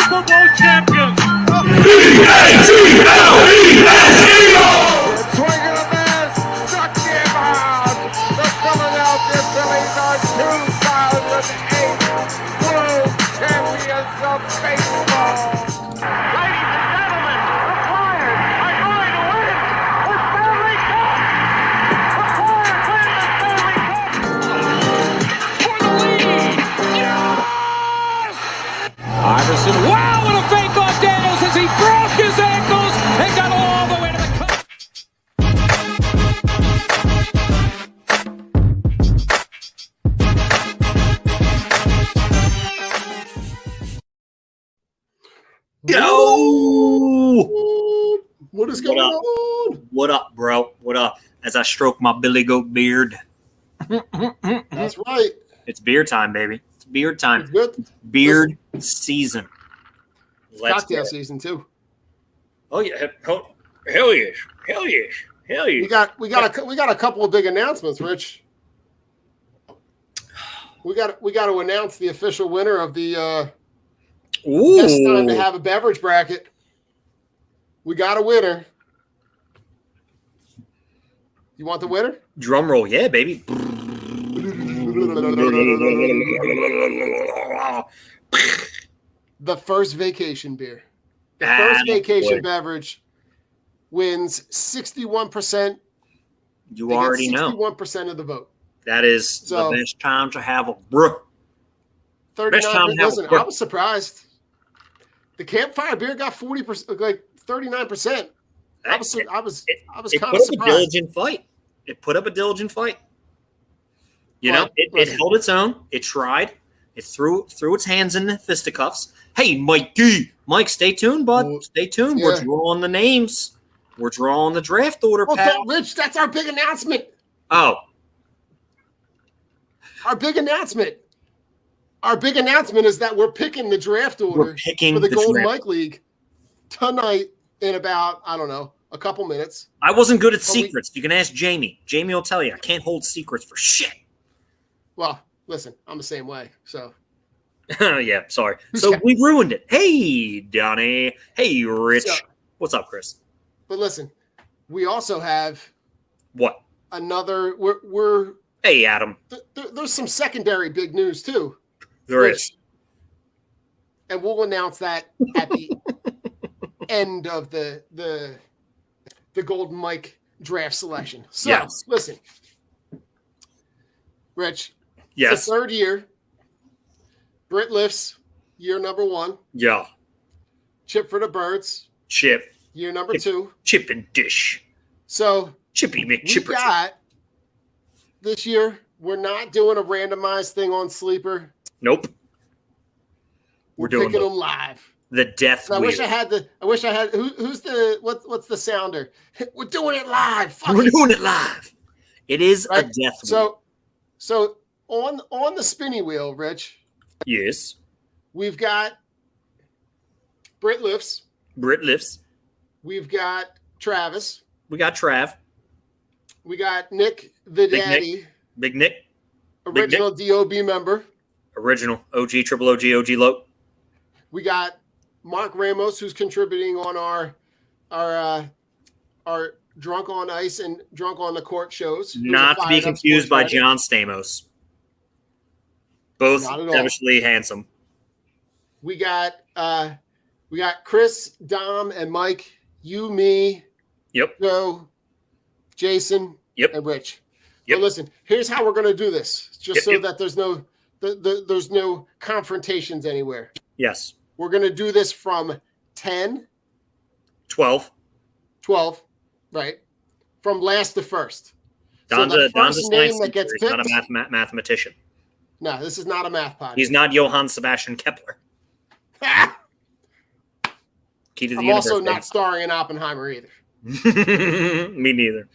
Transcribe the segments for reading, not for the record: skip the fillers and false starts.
Super Bowl champions. Swing of the miss, struck him out. The Philadelphia Phillies are 2008 World Champions of Baseball. Ladies and gentlemen, the Flyers are going to win the Stanley Cup. The Flyers win the Stanley Cup for the lead. Yes! Iverson, wow, what a fake off Daniels as he broke his ankles and got all the way to the cup. Yo! What is going on? What up, bro? What up? As I stroke my Billy Goat beard. That's right. It's beard time, baby. It's beard time. It's good. Beard season. Let's Cocktail go. season too. Oh yeah. Hell yes. Hell yes. Hell We yes. got a couple of big announcements, Rich. We got to announce the official winner of the best time to Ooh. have a beverage bracket. We got a winner. You want the winner? Drum roll, yeah, baby. The first vacation beer. The Ah, first vacation boy. beverage wins 61%. You already know. 61% of the vote. That is So- the best time to have a brew. 39. time to have Listen, a beer. I was surprised. The campfire beer got 40%, like 39%. I was It kind put of up a surprised. diligent fight. It put up a diligent fight. You know, Well, it listen. held its own. It tried. It threw its hands in the fisticuffs. Hey, Mikey. Mike, stay tuned, bud. Well, Stay tuned. yeah. We're drawing the names. We're drawing the draft order, Well, pal. Rich, that's our big announcement. Oh, Our big announcement. Our big announcement is that we're picking the draft order we're picking for the Golden draft. Mike League tonight in about, I don't know, a couple minutes. I wasn't good at But we- secrets. You can ask Jamie. Jamie will tell you. I can't hold secrets for shit. Well, listen, I'm the same way. So Yeah, sorry. Who's So got- we ruined it. Hey, Donnie. Hey, Rich. So- What's up, Chris? but listen, we also have What? another we're Hey, Adam. there's some secondary big news too. There Rich. is. And we'll announce that at the end of the Golden Mike draft selection. So Yes. listen, Rich, it's Yes. the third year. Britt lifts, year number 1. Yeah. Chip for the Birds, Chip. year number 2. Chip and dish. So Chippy we McChipper. got this year. We're not doing a randomized thing on Sleeper. Nope. We're doing picking the- them live. The death And I wish wheel. I had who's the what's the sounder? We're doing it live. Fuck We're it. doing it live. It is Right. a death wheel. So on the spinny wheel, Rich, Yes. we've got Britt lifts. Brit lifts. We've got Travis. We got Trav. We got Nick the Big Nick. Daddy, Big Nick. original DOB member. Original. OG, triple OG, OG low. We got Mark Ramos, who's contributing on our Drunk on Ice and Drunk on the Court shows. Who's a Not to be fired-up confused by sports writer. John Stamos. Both Not at all. devilishly handsome. We got Chris, Dom, and Mike. You, me, Yep. Joe, Jason, Yep. and Rich. Yep. But listen, here's how we're going to do this, just Yep, so yep. that there's no confrontations anywhere. Yes. We're going to do this from 10, 12. 12, right? From last to first. Don's so the a Don's a first name science that teacher. gets He's not a picked. mathematician. No, this is not a math pod. He's not Johann Sebastian Kepler. Key to the I'm universe. also not starring in Oppenheimer either. baby. Me neither.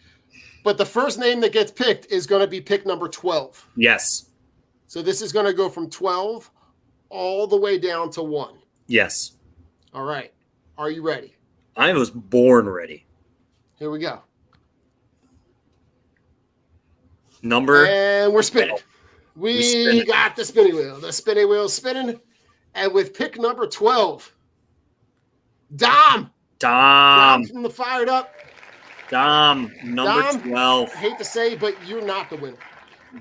But the first name that gets picked is going to be pick number 12. Yes. So this is going to go from 12 all the way down to 1. Yes. All right. Are you ready? I was born ready. Here we go. Number. And we're spinning. We spin We it. got the spinning wheel. The spinning wheel's spinning. And with pick number 12, Dom Dom. from the Fired Up. Dom, number Dom, 12. I hate to say, but you're not the winner.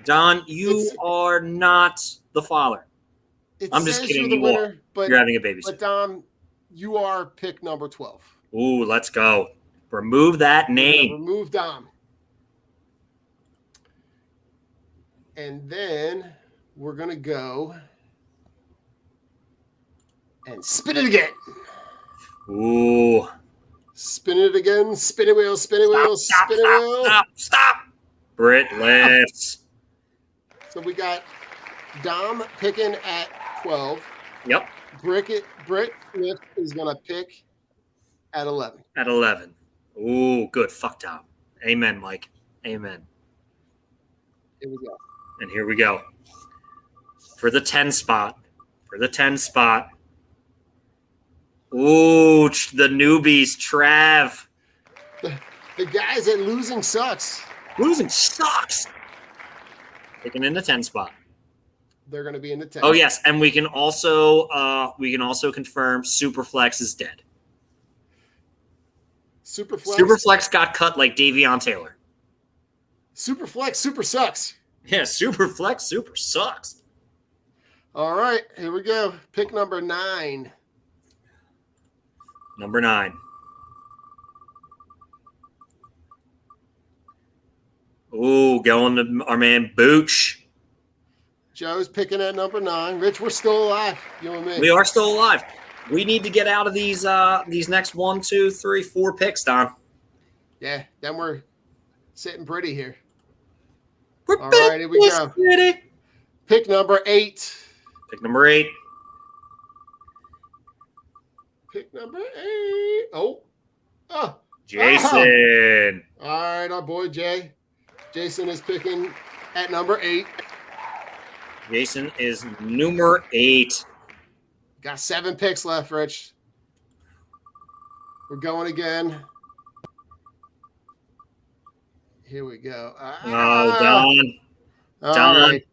Don, you are not the father. I'm just kidding. You're the winner, but you're having a baby. But Dom, you are pick number 12. Ooh, let's go. Remove that name. Remove Dom. And then we're going to go and spin it again. Ooh. Spin it again. Spin it wheel, spin it wheel, spin it wheel. Stop. Britt lifts. So we got Dom picking at 12. Yep. Britt Lift is going to pick at 11. At 11. Ooh, good. Fuck Dom. Amen, Mike. Amen. Here we go. And here we go. For the 10 spot. Ooh, the newbies, Trav. The guys at Losing Sucks. Losing sucks. Picking in the 10 spot. They're going to be in the 10. Oh yes, and we can also confirm Superflex is dead. Superflex got cut like Davion Taylor. Superflex super sucks. Yeah, Superflex super sucks. All right, here we go. Pick number 9. Number 9. Ooh, going to our man Booch. Joe's picking at number 9. Rich, we're still alive. You and me. We are still alive. We need to get out of these next 1, 2, 3, 4 picks, Don. Yeah, then we're sitting pretty here. All right, here we go. Pretty. Pick number 8. Pick number 8. Pick number 8. Oh. Jason. All right, our boy Jay. Jason is picking at number 8. Jason is number 8. Got 7 picks left, Rich. We're going again. Here we go. Don. All right.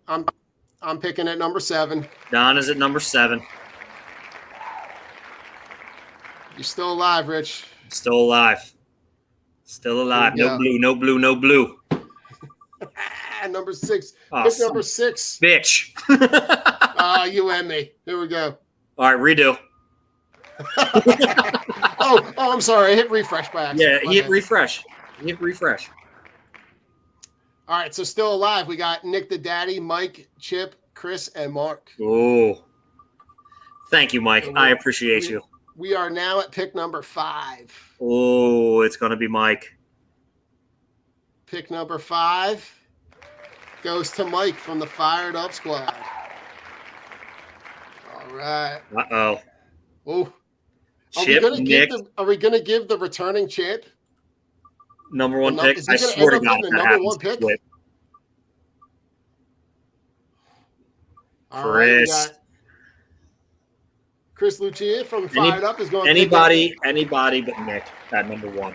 I'm picking at number 7. Don is at number 7. You're still alive, Rich. Still alive. No blue. Number 6. Oh, Pick number 6. Bitch. You and me. Here we go. All right, redo. I'm sorry. I hit refresh by accident. Yeah, hit refresh. All right, so still alive. We got Nick the Daddy, Mike, Chip, Chris, and Mark. Oh. Thank you, Mike. I appreciate you. We are now at pick number 5. Oh, it's going to be Mike. Pick number 5 goes to Mike from the Fired Up Squad. All right. Uh-oh. Oh. Chip, Nick. Are we going to give the returning champ number 1 pick? I swear to God, the that number 1 happens. pick? All Chris. right, we got Chris Lucia from Fired Up is going to anybody but Nick at number 1.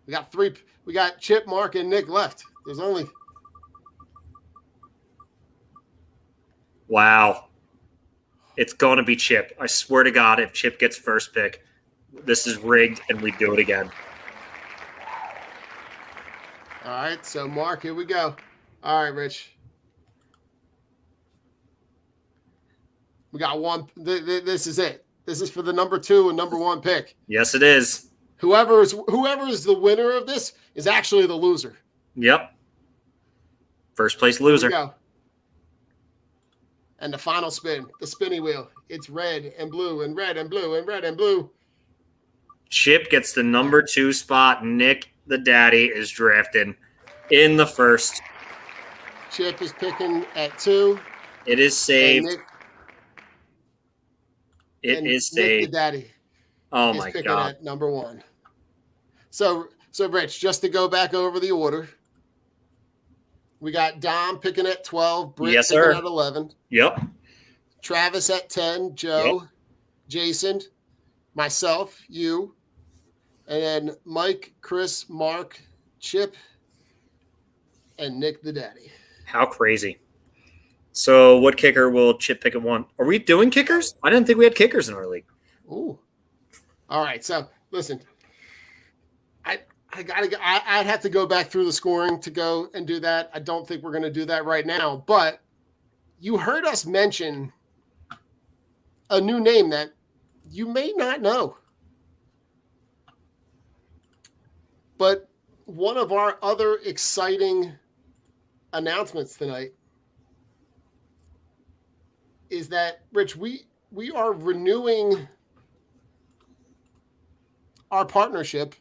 We got 3. We got Chip, Mark, and Nick left. There's only. Wow. It's going to be Chip. I swear to God, if Chip gets first pick, this is rigged and we do it again. All right, so Mark, here we go. All right, Rich. We got 1. This is it. This is for the number 2 and number 1 pick. Yes, it is. Whoever is the winner of this is actually the loser. Yep. First place loser. Here we go. And the final spin, the spinny wheel. It's red and blue and red and blue and red and blue. Chip gets the number 2 spot. Nick, the daddy, is drafted in the first. Chip is picking at 2. It is saved. Nick, saved. Nick, the daddy. Oh my picking God. at number 1. So Rich, just to go back over the order, we got Dom picking at 12, Britt picking at 11. Yep. Travis at 10, Joe, Jason, myself, you, and then Mike, Chris, Mark, Chip, and Nick the Daddy. How crazy. So what kicker will Chip pick at 1? Are we doing kickers? I didn't think we had kickers in our league. Ooh. All right. So listen, I'd have to go back through the scoring to go and do that. I don't think we're going to do that right now, but you heard us mention a new name that you may not know. But one of our other exciting announcements tonight is that, Rich, we are renewing our partnership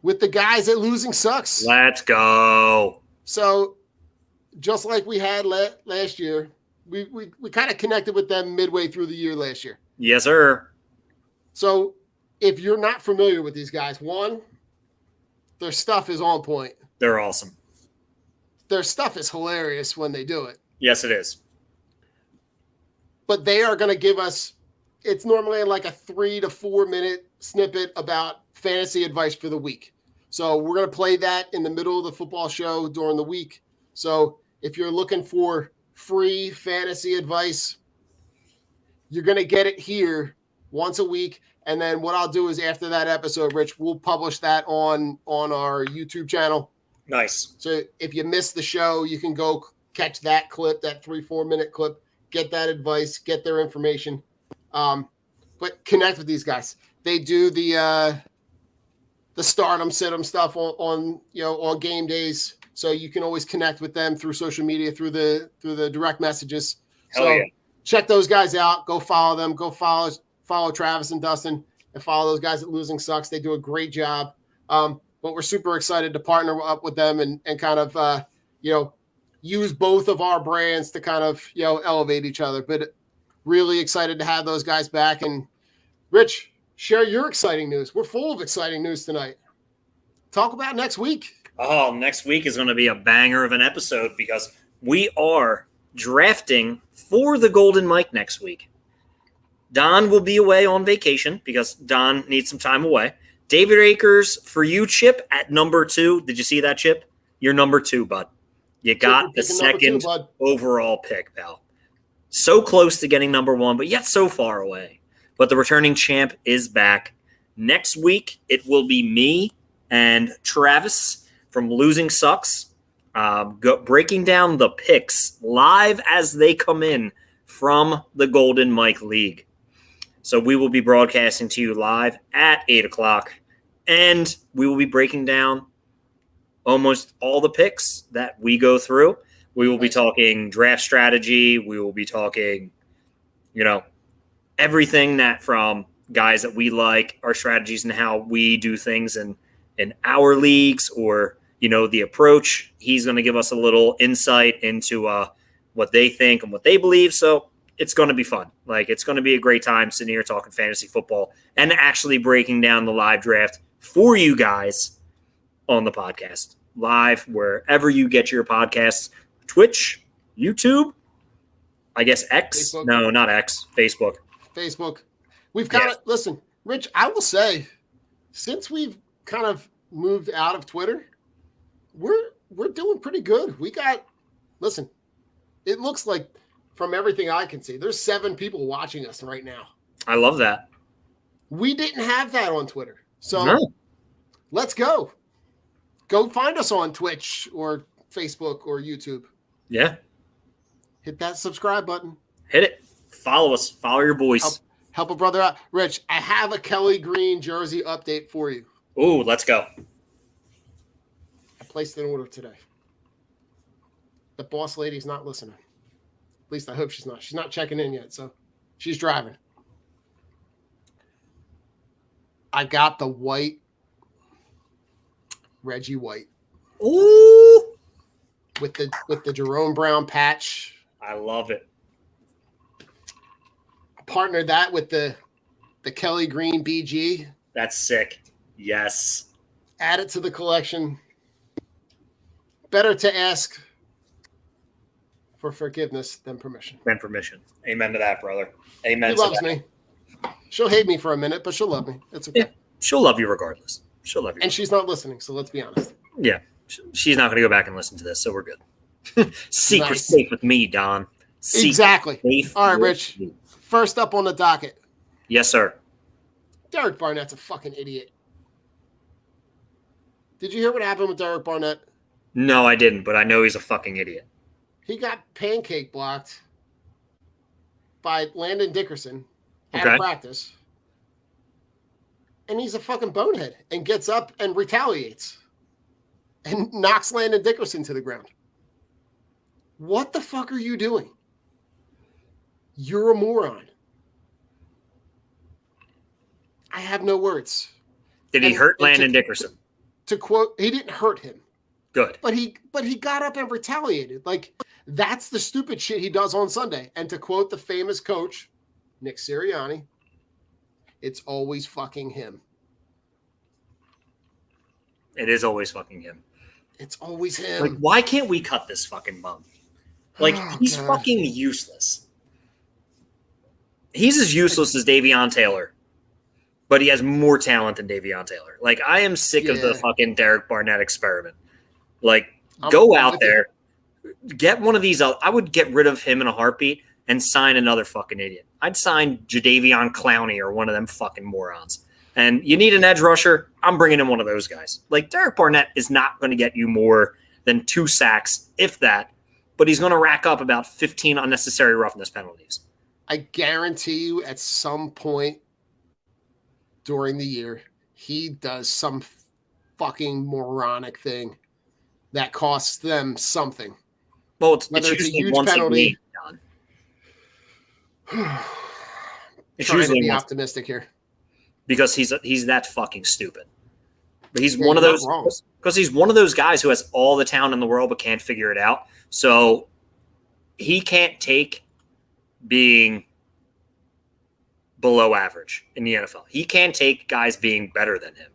with the guys at Losing Sucks. Let's go. So just like we had last year, we kind of connected with them midway through the year last year. Yes, sir. So if you're not familiar with these guys, one, their stuff is on point. They're awesome. Their stuff is hilarious when they do it. Yes, it is. But they are going to give us, it's normally like a 3 to 4 minute snippet about fantasy advice for the week. So we're going to play that in the middle of the football show during the week. So if you're looking for free fantasy advice, you're going to get it here once a week. And then what I'll do is after that episode, Rich, we'll publish that on our YouTube channel. Nice. So if you missed the show, you can go catch that clip, that 3-4 minute clip, get that advice, get their information. But connect with these guys. They do the stardom, sit-em stuff on game days. So you can always connect with them through social media, through the direct messages. Hell So yeah. check those guys out. Go follow them. Go follow Travis and Dustin and follow those guys at Losing Sucks. They do a great job. But we're super excited to partner up with them and kind of, use both of our brands to kind of, elevate each other. But really excited to have those guys back. And Rich, share your exciting news. We're full of exciting news tonight. Talk about next week. Oh, next week is going to be a banger of an episode because we are drafting for the Golden Mike next week. Don will be away on vacation because Don needs some time away. David Akers for you, Chip, at number 2. Did you see that, Chip? You're number 2, bud. You got the second overall pick, pal. So close to getting number 1, but yet so far away. But the returning champ is back. Next week, it will be me and Travis from Losing Sucks breaking down the picks live as they come in from the Golden Mike League. So we will be broadcasting to you live at 8 o'clock, and we will be breaking down almost all the picks that we go through. We will be talking draft strategy. We will be talking, everything that from guys that we like, our strategies and how we do things in our leagues or, the approach. He's going to give us a little insight into what they think and what they believe. So it's going to be fun. It's going to be a great time sitting here talking fantasy football and actually breaking down the live draft for you guys on the podcast. Live wherever you get your podcasts. Twitch, YouTube, I guess X. Facebook. No, not X. Facebook. We've kind of, listen, Rich, I will say, since we've kind of moved out of Twitter, we're doing pretty good. Listen, it looks like from everything I can see, there's 7 people watching us right now. I love that. We didn't have that on Twitter. So No. Let's go. Go find us on Twitch or Facebook or YouTube. Yeah. Hit that subscribe button. Hit it. Follow us. Follow your boys. Help a brother out. Rich, I have a Kelly Green jersey update for you. Ooh, let's go. I placed an order today. The boss lady's not listening. At least I hope she's not. She's not checking in yet, so she's driving. I got the white Reggie White. Ooh. With the Jerome Brown patch. I love it. I partnered that with the Kelly Green BG. That's sick. Yes. Add it to the collection. Better to ask for forgiveness than permission. Amen to that, brother. Amen. She loves me. She'll hate me for a minute, but she'll love me. It's okay. Yeah. She'll love you regardless. And she's not listening, so let's be honest. Yeah. She's not going to go back and listen to this, so we're good. Secret Nice. safe with me, Don. Secret Exactly. safe All right, with Rich. me. First up on the docket, Yes, sir. Derek Barnett's a fucking idiot. Did you hear what happened with Derek Barnett? No, I didn't, but I know he's a fucking idiot. He got pancake blocked by Landon Dickerson at Okay. practice. And he's a fucking bonehead and gets up and retaliates and knocks Landon Dickerson to the ground. What the fuck are you doing? You're a moron. I have no words. Did he And- hurt and Landon Dickerson? To quote, he didn't hurt him, Good. but he got up and retaliated. Like, that's the stupid shit he does on Sunday. And to quote the famous coach, Nick Sirianni, it's always fucking him. It is always fucking him. It's always him. Like, why can't we cut this fucking bum? Like, Oh, he's God. fucking useless. He's as useless as Davion Taylor, but he has more talent than Davion Taylor. Like, I am sick of the Yeah. fucking Derek Barnett experiment. Like, I'm go with out you. there, get one of these. I would get rid of him in a heartbeat and sign another fucking idiot. I'd sign Jadeveon Clowney or one of them fucking morons. And you need an edge rusher, I'm bringing in one of those guys. Like, Derek Barnett is not going to get you more than 2 sacks, if that, but he's going to rack up about 15 unnecessary roughness penalties. I guarantee you at some point during the year, he does some fucking moronic thing that costs them something. Well, it's Whether it's a usually huge once penalty. a game, John. It's Trying to usually be once, optimistic here. because he's that fucking stupid. But he's Yeah, one of you're those, not wrong. because he's one of those guys who has all the talent in the world but can't figure it out. So he can't take being below average in the NFL. He can't take guys being better than him.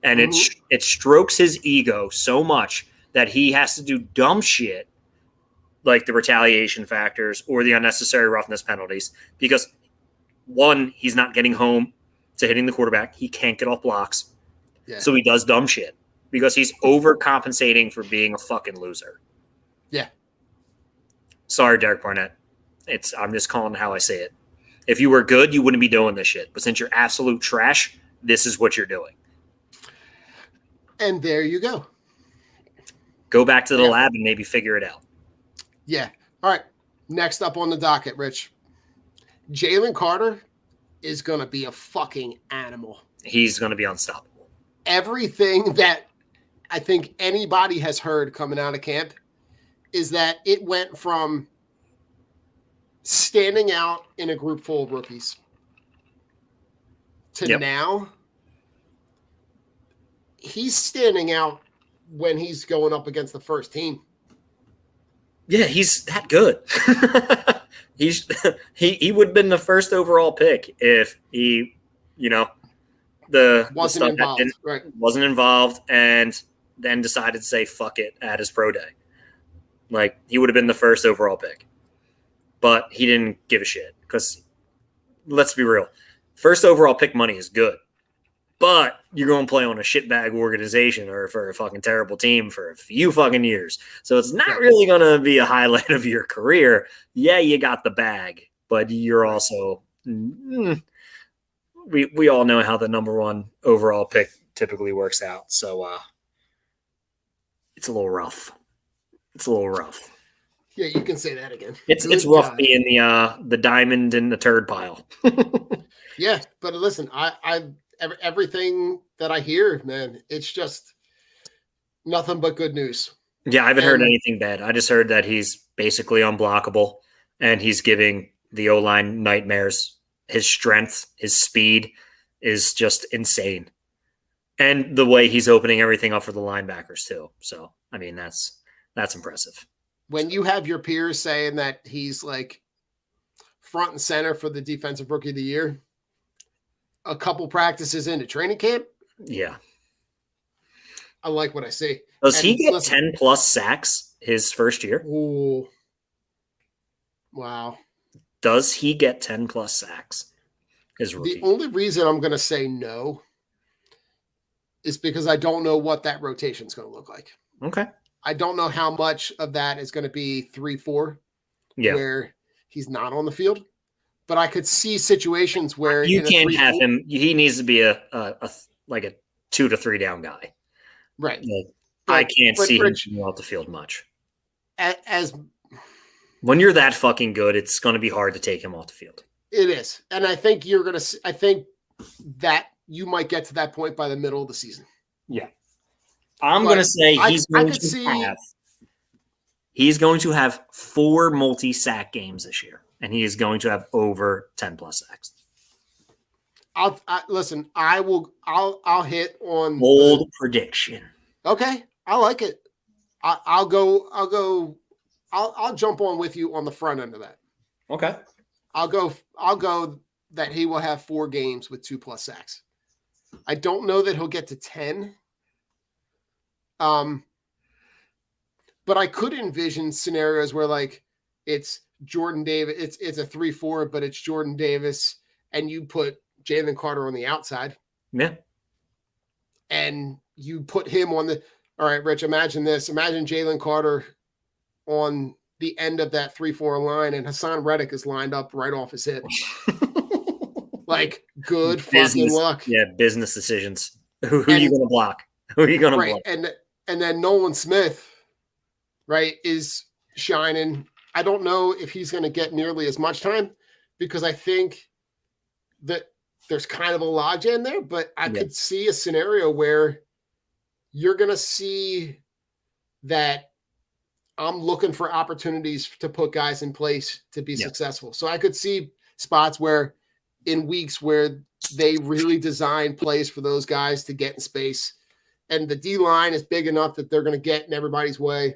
And it strokes his ego so much that he has to do dumb shit like the retaliation factors or the unnecessary roughness penalties because, one, he's not getting home to hitting the quarterback. He can't get off blocks. Yeah. So he does dumb shit because he's overcompensating for being a fucking loser. Yeah. Sorry, Derek Barnett. I'm just calling it how I say it. If you were good, you wouldn't be doing this shit. But since you're absolute trash, this is what you're doing. And there you go. Go back to the Yeah. lab and maybe figure it out. Yeah. All right. Next up on the docket, Rich. Jalen Carter is going to be a fucking animal. He's going to be unstoppable. Everything that I think anybody has heard coming out of camp is that it went from standing out in a group full of rookies to Yep. now he's standing out when he's going up against the first team. Yeah, he's that good. he would have been the first overall pick if he, the Wasn't stuff that involved. Right. wasn't involved and then decided to say fuck it at his pro day. Like, he would have been the first overall pick. But he didn't give a shit because, let's be real, first overall pick money is good. But you're going to play on a shitbag organization or for a fucking terrible team for a few fucking years. So it's not really going to be a highlight of your career. Yeah, you got the bag, but you're also we all know how the number 1 overall pick typically works out. So it's a little rough. It's a little rough. Yeah, you can say that again. It's Good rough God. being the diamond in the turd pile. Yeah, but listen, I everything that I hear, man, it's just nothing but good news. Yeah, I haven't heard And- anything bad. I just heard that he's basically unblockable and he's giving the O-line nightmares. His strength, his speed is just insane. And the way he's opening everything up for the linebackers too. So, I mean, that's impressive. When you have your peers saying that he's like front and center for the defensive rookie of the year, a couple practices into training camp, Yeah. I like what I see. Does And he get listen- 10 plus sacks his first year? Ooh. Wow. Does he get 10 plus sacks his rookie? The only reason I'm going to say no is because I don't know what that rotation's going to look like. Okay. I don't know how much of that is going to be 3-4, where he's not on the field. But I could see situations where you can't have him. He needs to be a 2 to 3 down guy. Right. I can't see him being off the field much. As when you're that fucking good, it's going to be hard to take him off the field. It is. And I think I think that you might get to that point by the middle of the season. Yeah. I'm going to say he's going to have 4 multi-sack games this year, and he is going to have over 10 plus sacks. I'll hit on bold prediction. Okay. I like it. I'll jump on with you on the front end of that. Okay. I'll go that he will have 4 games with 2+ sacks. I don't know that he'll get to 10. But I could envision scenarios where like it's Jordan Davis, it's a 3-4, but it's Jordan Davis, and you put Jalen Carter on the outside. Yeah. And you put him on the all right, Rich, imagine this. Imagine Jalen Carter on the end of that 3-4 line, and Hassan Reddick is lined up right off his hip. Like, good fucking luck. Yeah, business decisions. Who are you going to block? Who are you going to block? And then Nolan Smith, right, is shining. I don't know if he's going to get nearly as much time because I think that there's kind of a logjam there, but I could see a scenario where you're going to see that I'm looking for opportunities to put guys in place to be successful. So I could see spots where in weeks where they really design plays for those guys to get in space, and the D line is big enough that they're going to get in everybody's way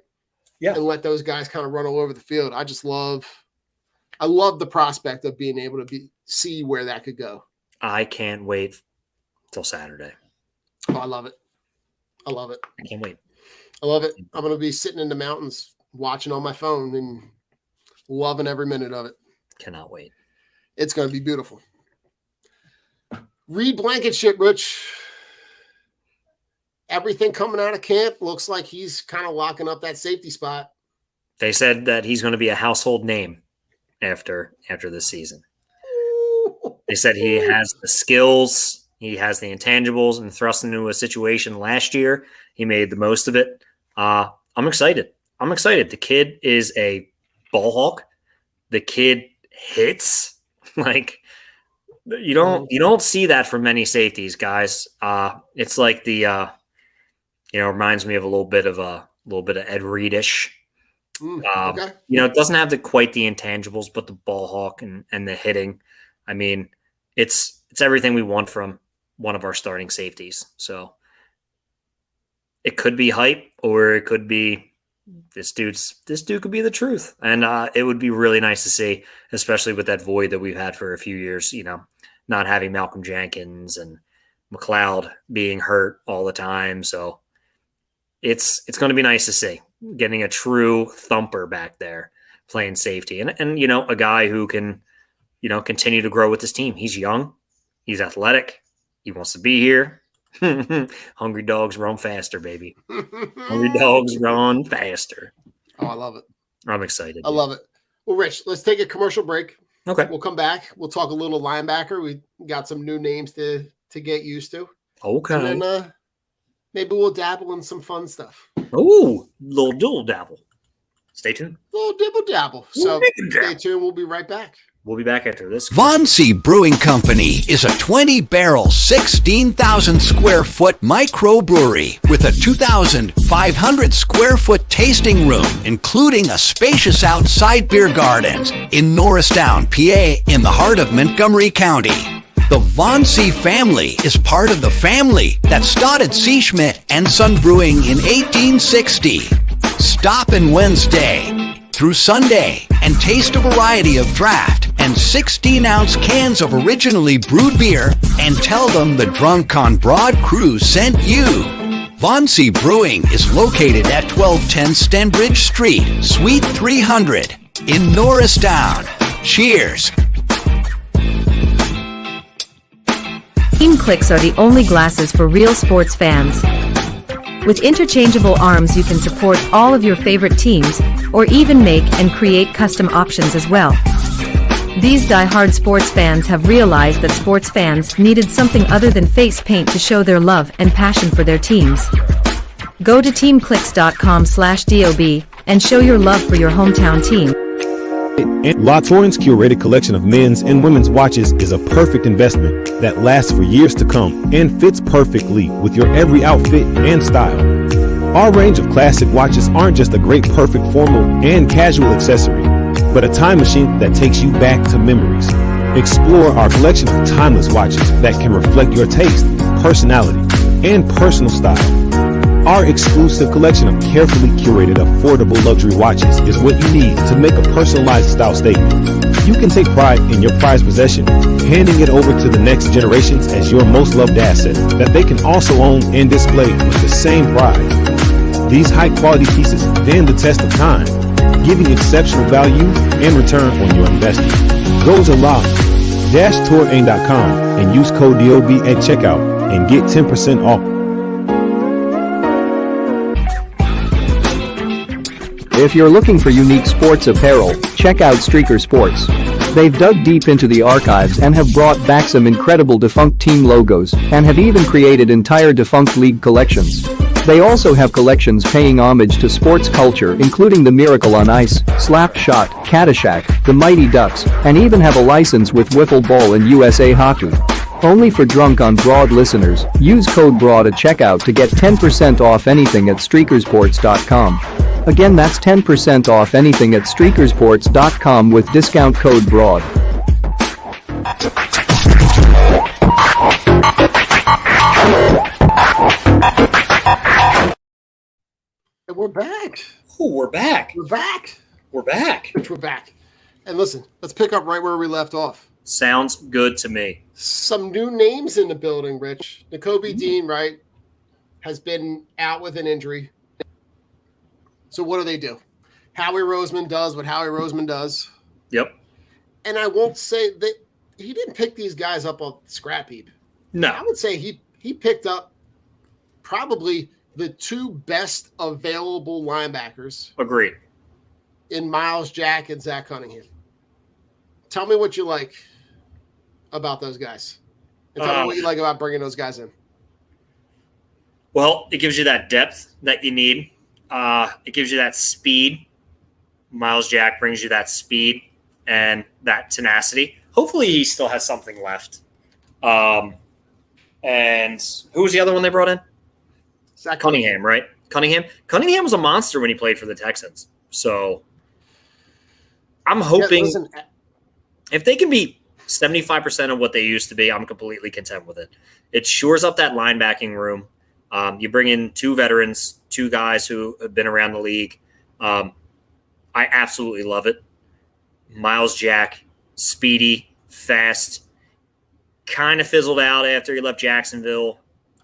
and let those guys kind of run all over the field. I love the prospect of being able to see where that could go. I can't wait till Saturday. Oh, I love it. I can't wait. I love it. I'm going to be sitting in the mountains watching on my phone and loving every minute of it. Cannot wait. It's going to be beautiful. Reed Blankenship, Rich. Everything coming out of camp looks like he's kind of locking up that safety spot. They said that he's going to be a household name after this season. They said he has the skills, he has the intangibles, and thrust into a situation last year. He made the most of it. I'm excited. The kid is a ball hawk. The kid hits. Like, you don't see that from many safeties, guys. It's like the reminds me of a little bit of Ed Reed-ish. Okay. It doesn't have quite the intangibles, but the ball hawk and the hitting. I mean, it's everything we want from one of our starting safeties. So it could be hype, or it could be this dude could be the truth. And it would be really nice to see, especially with that void that we've had for a few years, not having Malcolm Jenkins and McLeod being hurt all the time. So it's going to be nice to see getting a true thumper back there playing safety and a guy who can, continue to grow with this team. He's young. He's athletic. He wants to be here. Hungry dogs run faster, baby. Hungry dogs run faster. Oh, I love it. I'm excited. I love it. Well, Rich, let's take a commercial break. Okay. We'll come back. We'll talk a little linebacker. We got some new names to get used to. Okay. And then maybe we'll dabble in some fun stuff. Ooh, little dabble. Stay tuned. Little dibble dabble. So stay tuned. We'll be right back. We'll be back after this. Von C. Brewing Company is a 20-barrel, 16,000 square foot microbrewery with a 2,500 square foot tasting room, including a spacious outside beer garden in Norristown, PA, in the heart of Montgomery County. The Von C. family is part of the family that started C. Schmidt and Son Brewing in 1860. Stop in Wednesday through Sunday and taste a variety of draft and 16-ounce cans of originally brewed beer and tell them the Drunk on Broad crew sent you. Von C. Brewing is located at 1210 Stenbridge Street, Suite 300 in Norristown. Cheers. Team Clicks are the only glasses for real sports fans. With interchangeable arms, you can support all of your favorite teams, or even make and create custom options as well. These die-hard sports fans have realized that sports fans needed something other than face paint to show their love and passion for their teams. Go to teamclicks.com/DOB and show your love for your hometown team. La Torin's curated collection of men's and women's watches is a perfect investment that lasts for years to come and fits perfectly with your every outfit and style. Our range of classic watches aren't just a great perfect formal and casual accessory, but a time machine that takes you back to memories. Explore our collection of timeless watches that can reflect your taste, personality, and personal style. Our exclusive collection of carefully curated, affordable luxury watches is what you need to make a personalized style statement. You can take pride in your prized possession, handing it over to the next generations as your most loved asset that they can also own and display with the same pride. These high-quality pieces stand the test of time, giving exceptional value and return on your investment. Go to la-touraine.com and use code DOB at checkout and get 10% off. If you're looking for unique sports apparel, check out Streaker Sports. They've dug deep into the archives and have brought back some incredible defunct team logos and have even created entire defunct league collections. They also have collections paying homage to sports culture, including the Miracle on Ice, Slap Shot, Caddyshack, the Mighty Ducks, and even have a license with Wiffle Ball and USA Hockey. Only for Drunk on Broad listeners, use code BROAD at checkout to get 10% off anything at streakersports.com. Again, that's 10% off anything at streakersports.com with discount code BROAD. And we're back. Oh, we're back. We're back. We're back. We're back. And listen, let's pick up right where we left off. Sounds good to me. Some new names in the building, Rich. Nakobe Dean, right, has been out with an injury. So what do? Howie Roseman does what Howie Roseman does. Yep. And I won't say that he didn't pick these guys up on scrap heap. No. I would say he picked up probably the two best available linebackers. Agreed. In Miles Jack and Zach Cunningham. Tell me what you like about those guys. And tell me what you like about bringing those guys in. Well, it gives you that depth that you need. It gives you that speed. Miles Jack brings you that speed and that tenacity. Hopefully he still has something left. And who was the other one they brought in? Zach Cunningham, right? Cunningham was a monster when he played for the Texans. So I'm hoping if they can be 75% of what they used to be, I'm completely content with it. It shores up that linebacking room. You bring in two veterans, two guys who have been around the league. I absolutely love it. Miles Jack, speedy, fast, kind of fizzled out after he left Jacksonville.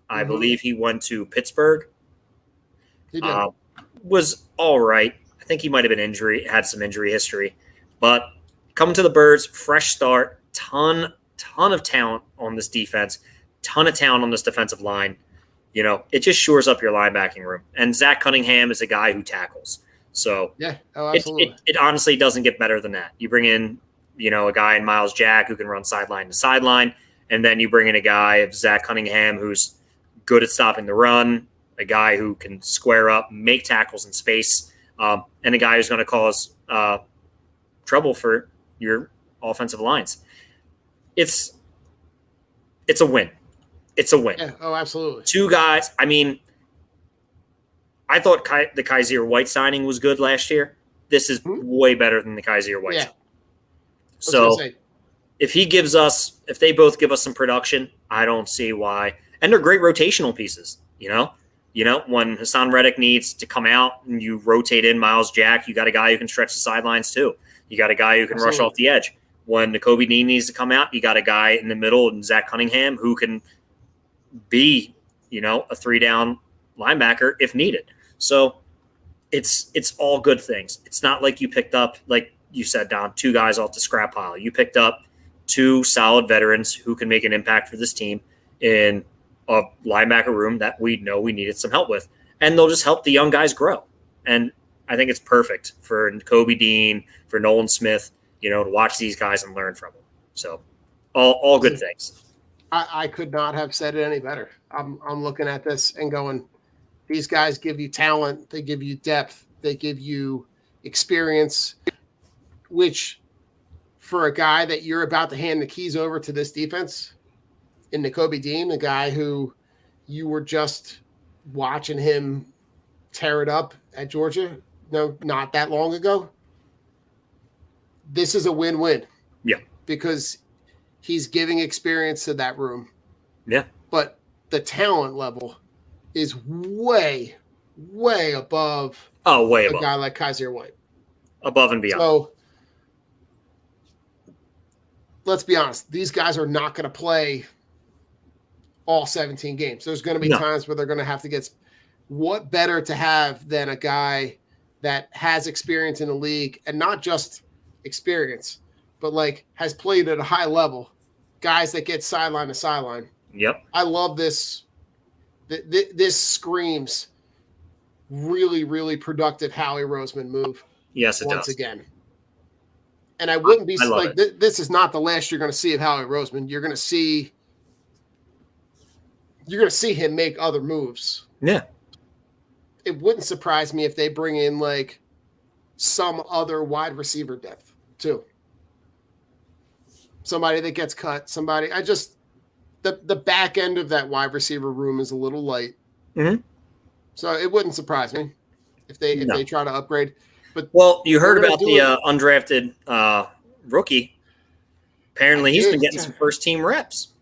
I believe he went to Pittsburgh. He did. Was all right. I think he might have been had some injury history. But coming to the Birds, fresh start, ton of talent on this defense, ton of talent on this defensive line. You know, it just shores up your linebacking room. And Zach Cunningham is a guy who tackles. So yeah, absolutely. It honestly doesn't get better than that. You bring in, a guy in Miles Jack who can run sideline to sideline, and then you bring in a guy of Zach Cunningham who's good at stopping the run, a guy who can square up, make tackles in space, and a guy who's going to cause trouble for your offensive lines. It's a win. It's a win. Yeah. Oh, absolutely. Two guys. I mean, I thought the Kaiser White signing was good last year. This is way better than the Kaiser White signing. So if they both give us some production, I don't see why. And they're great rotational pieces, when Hassan Reddick needs to come out and you rotate in Miles Jack, you got a guy who can stretch the sidelines too. You got a guy who can rush off the edge. When Nakobe Dean needs to come out, you got a guy in the middle and Zach Cunningham who can be, a 3-down linebacker if needed. So it's all good things. It's not like you picked up, like you said, Don, two guys off the scrap pile. You picked up two solid veterans who can make an impact for this team in a linebacker room that we know we needed some help with. and they'll just help the young guys grow. And I think it's perfect for Kobe Dean, for Nolan Smith, to watch these guys and learn from them. So all good things. I could not have said it any better. I'm looking at this and going, these guys give you talent, they give you depth, they give you experience, which for a guy that you're about to hand the keys over to this defense in Kobe Dean, the guy who you were just watching him tear it up at Georgia, not that long ago. This is a win-win. Yeah. Because he's giving experience to that room. Yeah. But the talent level is way, way above way a above. guy like Kaiser White. Above and beyond. So let's be honest. These guys are not going to play all 17 games. There's going to be times where they're going to have to get – what better to have than a guy that has experience in the league, and not just experience, but has played at a high level, guys that get sideline to sideline. Yep. I love this. This screams really, really productive Howie Roseman move. Yes, it once does. again. And I wouldn't be this is not the last you're going to see of Howie Roseman. You're going to see him make other moves. Yeah. It wouldn't surprise me if they bring in some other wide receiver depth too. Somebody that gets cut, the back end of that wide receiver room is a little light. Mm-hmm. So it wouldn't surprise me if they try to upgrade. But you heard about the undrafted rookie. Apparently he's been getting some first team reps.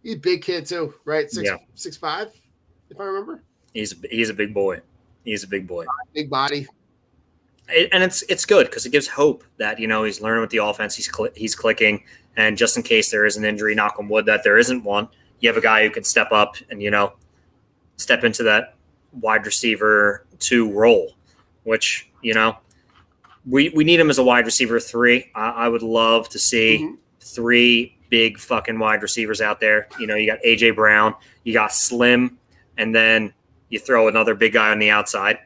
He's a big kid too, right? 6'5", if I remember. He's a big boy. He's a big boy. Big body. And it's good because it gives hope that he's learning with the offense. He's clicking, and just in case there is an injury, knock on wood that there isn't one, you have a guy who can step up and step into that wide receiver 2 role, which we need him as a wide receiver 3. I would love to see 3 big fucking wide receivers out there. You got AJ Brown, you got Slim, and then you throw another big guy on the outside.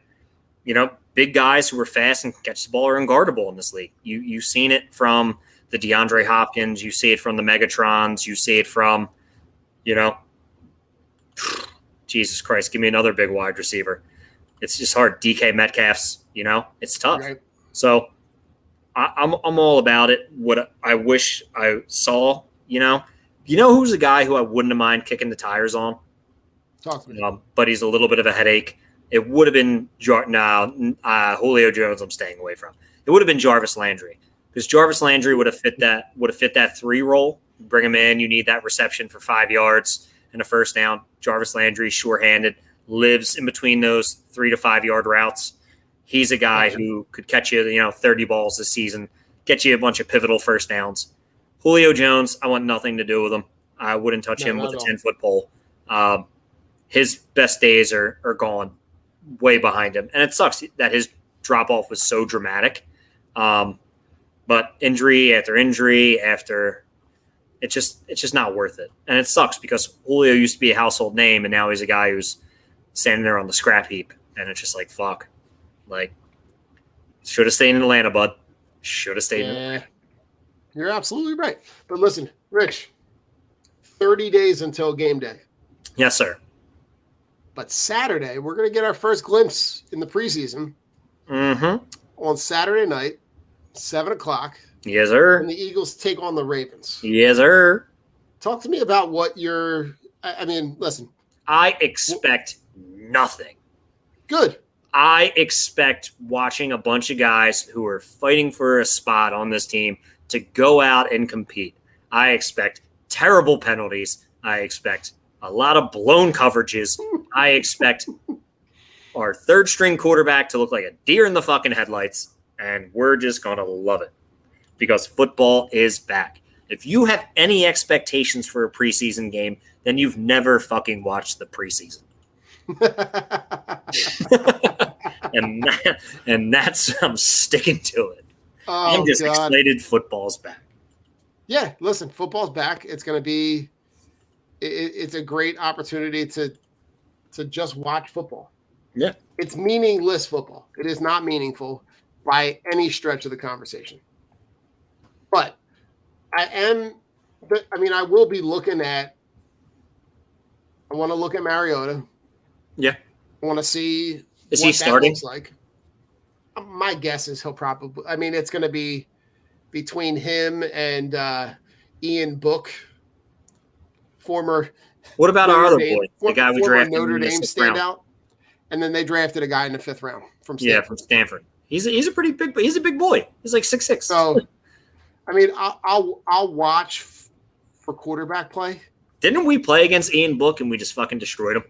Big guys who are fast and catch the ball are unguardable in this league. You've seen it from the DeAndre Hopkins. You see it from the Megatrons. You see it from, Jesus Christ, give me another big wide receiver. It's just hard. DK Metcalf's, it's tough. Right. So I'm all about it. What I wish I saw, who's a guy who I wouldn't have mind kicking the tires on? Talk to me. But he's a little bit of a headache. It would have been Julio Jones. I'm staying away from. It would have been Jarvis Landry, because Jarvis Landry would have fit that 3 role. Bring him in. You need that reception for 5 yards and a first down. Jarvis Landry, sure-handed, lives in between those 3 to 5 yard routes. He's a guy who could catch you, 30 balls this season, get you a bunch of pivotal first downs. Julio Jones, I want nothing to do with him. I wouldn't touch him with a 10-foot pole. His best days are gone, way behind him. And it sucks that his drop-off was so dramatic. But injury after injury after, it's just not worth it. And it sucks because Julio used to be a household name, and now he's a guy who's standing there on the scrap heap. And it's just fuck. Should have stayed in Atlanta, bud. Should have stayed in Atlanta. You're absolutely right. But listen, Rich, 30 days until game day. Yes, sir. But Saturday, we're going to get our first glimpse in the preseason. Mm-hmm. On Saturday night, 7 o'clock. Yes, sir. And the Eagles take on the Ravens. Yes, sir. Talk to me about what listen. I expect nothing. Good. I expect watching a bunch of guys who are fighting for a spot on this team to go out and compete. I expect terrible penalties. I expect a lot of blown coverages. I expect our third string quarterback to look like a deer in the fucking headlights, and we're just going to love it because football is back. If you have any expectations for a preseason game, then you've never fucking watched the preseason. and that's I'm sticking to it. I'm just excited football's back. Yeah, listen, football's back. It's going to be it's a great opportunity to to just watch football. Yeah. It's meaningless football. It is not meaningful by any stretch of the conversation. But I will be looking at, I want to look at Mariota. Yeah. I want to see Is what he that starting? looks like. My guess is he'll probably, it's going to be between him and Ian Book, former What about our other boy, the guy we former drafted Notre in the Dame 6th round? standout. And then they drafted a guy in the 5th round from Stanford. Yeah, from Stanford. He's a pretty big. He's a big boy. He's like 6'6". So, I'll watch for quarterback play. Didn't we play against Ian Book and we just fucking destroyed him?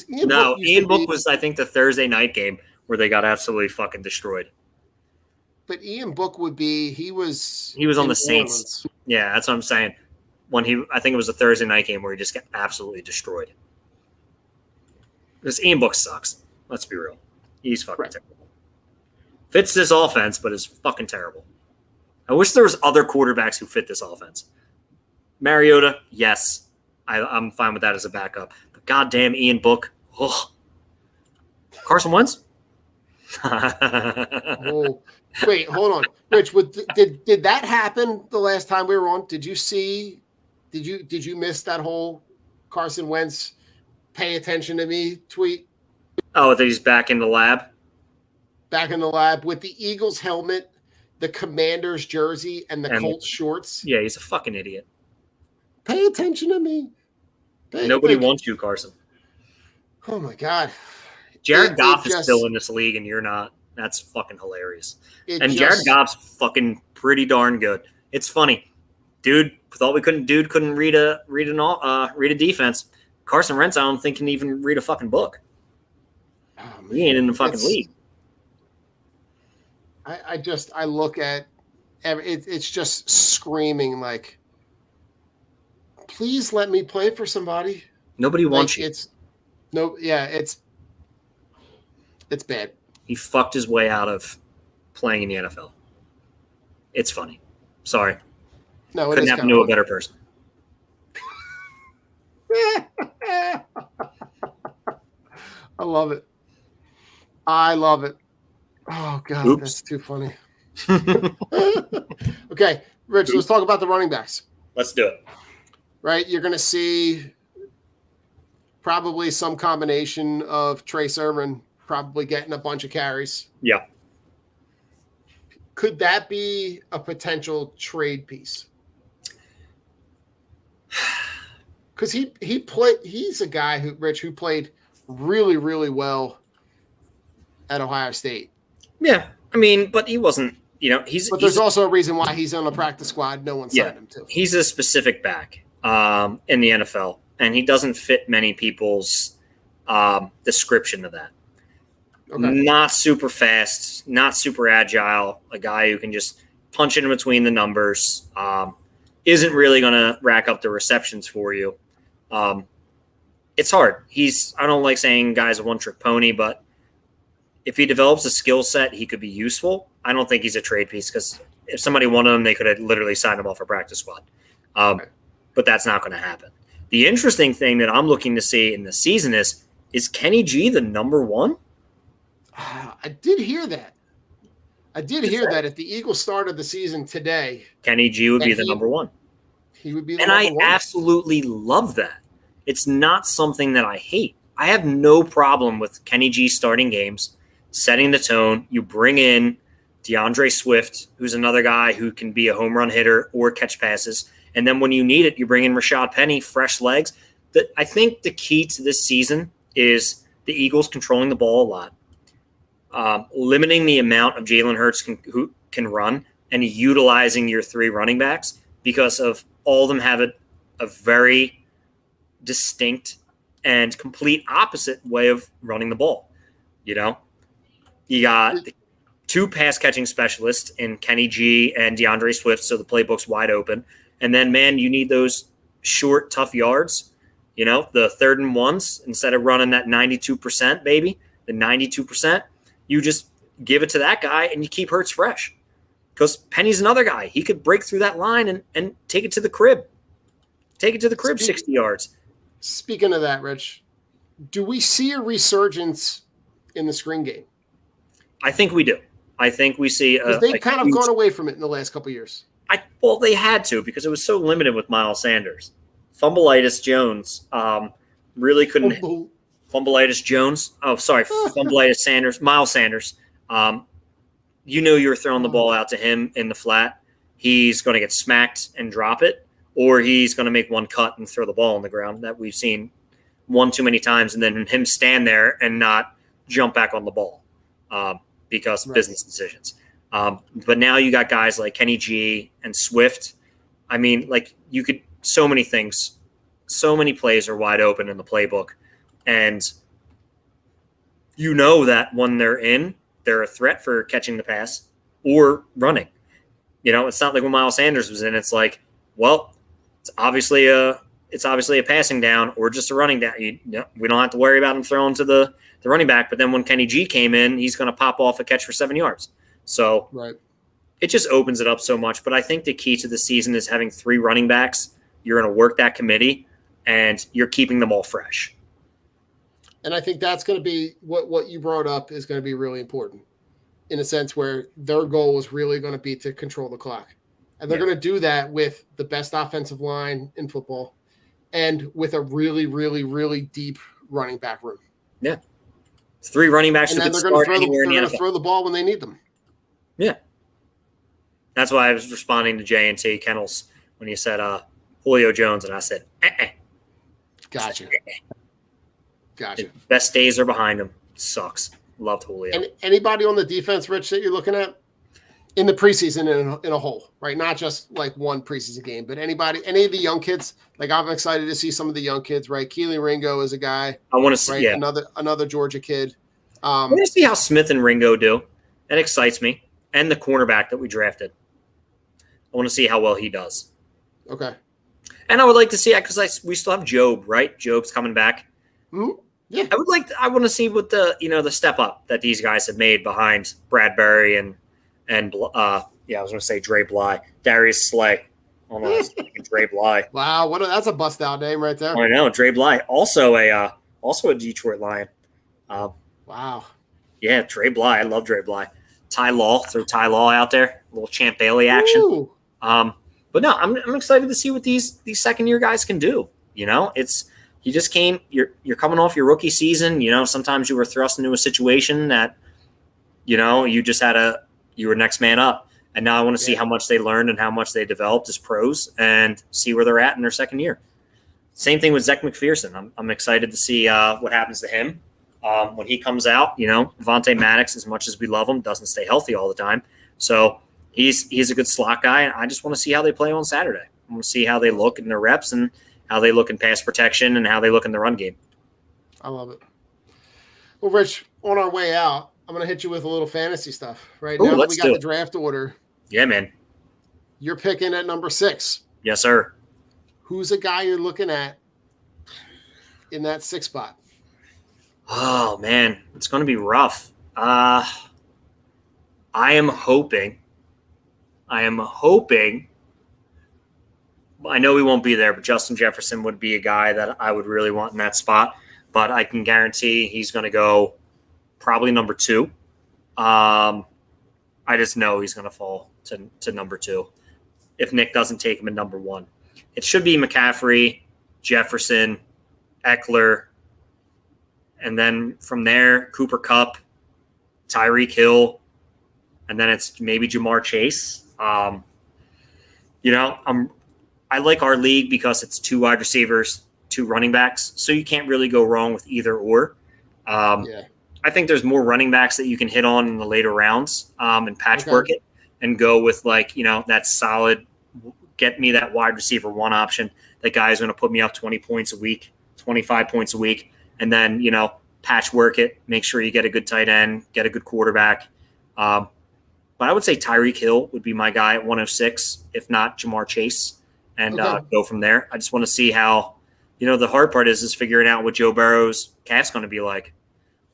Ian Book was, I think, the Thursday night game where they got absolutely fucking destroyed. But Ian Book would be, he was on the Saints. Yeah, that's what I'm saying. I think it was a Thursday night game where he just got absolutely destroyed. Because Ian Book sucks. Let's be real. He's fucking terrible. Fits this offense, but is fucking terrible. I wish there was other quarterbacks who fit this offense. Mariota, yes. I'm fine with that as a backup. But goddamn Ian Book. Ugh. Carson Wentz? Oh, wait, hold on. Rich, did that happen the last time we were on? Did you miss that whole Carson Wentz pay attention to me tweet? Oh, that he's back in the lab? Back in the lab with the Eagles helmet, the Commanders jersey, and the Colts shorts. Yeah, he's a fucking idiot. Pay attention to me. Nobody wants you, Carson. Oh, my God. Jared Goff is still in this league, and you're not. That's fucking hilarious. Jared Goff's fucking pretty darn good. It's funny. Dude, with all we couldn't read a defense. Carson Wentz, I don't think can even read a fucking book. Oh, he ain't in the fucking league. I look at it's just screaming like, please let me play for somebody. Nobody wants you. It's bad. He fucked his way out of playing in the NFL. It's funny. Sorry. No, couldn't happen to a better person. I love it. Oh, God, Oops. That's too funny. Okay, Rich, let's talk about the running backs. Let's do it. Right? You're going to see probably some combination of Trey Sermon probably getting a bunch of carries. Yeah. Could that be a potential trade piece? Because he's a guy who played really, really well at Ohio State. Yeah, I mean, but he wasn't, But there's also a reason why he's on the practice squad. No one signed him to. He's a specific back in the NFL, and he doesn't fit many people's description of that. Okay. Not super fast, not super agile, a guy who can just punch in between the numbers, isn't really going to rack up the receptions for you. It's hard. I don't like saying guy's a one-trick pony, but if he develops a skill set, he could be useful. I don't think he's a trade piece because if somebody wanted him, they could have literally signed him off a practice squad. But that's not going to happen. The interesting thing that I'm looking to see in the season is Kenny G the number one? I did hear that. If the Eagles started the season today, Kenny G would be the number one. He would be the and number I one. Absolutely love that. It's not something that I hate. I have no problem with Kenny G starting games, setting the tone. You bring in DeAndre Swift, who's another guy who can be a home run hitter or catch passes. And then when you need it, you bring in Rashad Penny, fresh legs. I think the key to this season is the Eagles controlling the ball a lot, limiting the amount of Jalen Hurts who can run, and utilizing your three running backs because of all of them have a very distinct and complete opposite way of running the ball. You got the two pass catching specialists in Kenny G and DeAndre Swift, so the playbook's wide open. And then, man, you need those short, tough yards, the 3rd and 1s, instead of running that 92%, baby, the 92%, you just give it to that guy and you keep Hurts fresh. Because Penny's another guy. He could break through that line and take it to the crib. Take it to the crib 60 yards. Speaking of that, Rich, do we see a resurgence in the screen game? I think we do. I think we see because they've kind of gone away from it in the last couple of years. Well, they had to because it was so limited with Miles Sanders. Fumbleitis Jones really couldn't. Fumbleitis Jones. Oh, sorry. Fumbleitis Sanders. Miles Sanders. You were throwing the ball out to him in the flat. He's going to get smacked and drop it, or he's going to make one cut and throw the ball on the ground that we've seen one too many times, and then him stand there and not jump back on the ball because business decisions. But now you got guys like Kenny G and Swift. I mean, like you could so many things, so many plays are wide open in the playbook, and you know that when they're in, they're a threat for catching the pass or running. It's not like when Miles Sanders was in. It's like, well, it's obviously a passing down or just a running down. We don't have to worry about him throwing to the running back. But then when Kenny G came in, he's going to pop off a catch for 7 yards. So it just opens it up so much. But I think the key to the season is having 3 running backs. You're going to work that committee, and you're keeping them all fresh. And I think that's going to be what you brought up is going to be really important in a sense where their goal is really going to be to control the clock. And they're going to do that with the best offensive line in football and with a really, really, really deep running back room. Yeah. 3 running backs and who then can they're going start anywhere in the to NFL. throw the ball when they need them. Yeah. That's why I was responding to J&T Kennels when he said Julio Jones, and I said, Gotcha. The best days are behind him. Sucks. Loved Julio. And anybody on the defense, Rich, that you're looking at in the preseason in a whole, right? Not just like one preseason game, but any of the young kids. Like I'm excited to see some of the young kids, right? Keely Ringo is a guy. I want to see another Georgia kid. I want to see how Smith and Ringo do. That excites me. And the cornerback that we drafted. I want to see how well he does. Okay. And I would like to see it because we still have Job, right? Job's coming back. Mm-hmm. Yeah. I want to see what the step up that these guys have made behind Bradbury and I was going to say Dre Bly, Darius Slay. Oh no, it's Dre Bly. Wow, that's a bust out name right there. I know, Dre Bly, also a Detroit Lion. Wow. Yeah, Dre Bly. I love Dre Bly. Throw Ty Law out there, a little Champ Bailey action. Ooh. But no, I'm excited to see what these second year guys can do. You just came. You're coming off your rookie season. Sometimes you were thrust into a situation that, you were next man up. And now I want to see how much they learned and how much they developed as pros and see where they're at in their second year. Same thing with Zech McPherson. I'm excited to see what happens to him when he comes out. Vontae Maddox, as much as we love him, doesn't stay healthy all the time. So he's a good slot guy. And I just want to see how they play on Saturday. I want to see how they look in their reps and how they look in pass protection and how they look in the run game. I love it. Well, Rich, on our way out, I'm going to hit you with a little fantasy stuff. Right now that we got the draft order. Yeah, man. You're picking at number 6. Yes, sir. Who's a guy you're looking at in that 6 spot? Oh, man. It's going to be rough. I am hoping. I know he won't be there, but Justin Jefferson would be a guy that I would really want in that spot. But I can guarantee he's going to go probably number 2. I just know he's going to fall to number 2 if Nick doesn't take him in number 1. It should be McCaffrey, Jefferson, Eckler, and then from there, Cooper Kupp, Tyreek Hill, and then it's maybe Jamar Chase. I like our league because it's 2 wide receivers, 2 running backs, so you can't really go wrong with either or. I think there's more running backs that you can hit on in the later rounds and patchwork it and go with that solid, get me that wide receiver 1 option. That guy is going to put me up 20 points a week, 25 points a week, and then, patchwork it, make sure you get a good tight end, get a good quarterback. But I would say Tyreek Hill would be my guy at 106, if not Jamar Chase, and go from there. I just want to see how, the hard part is figuring out what Joe Burrow's calf's going to be like.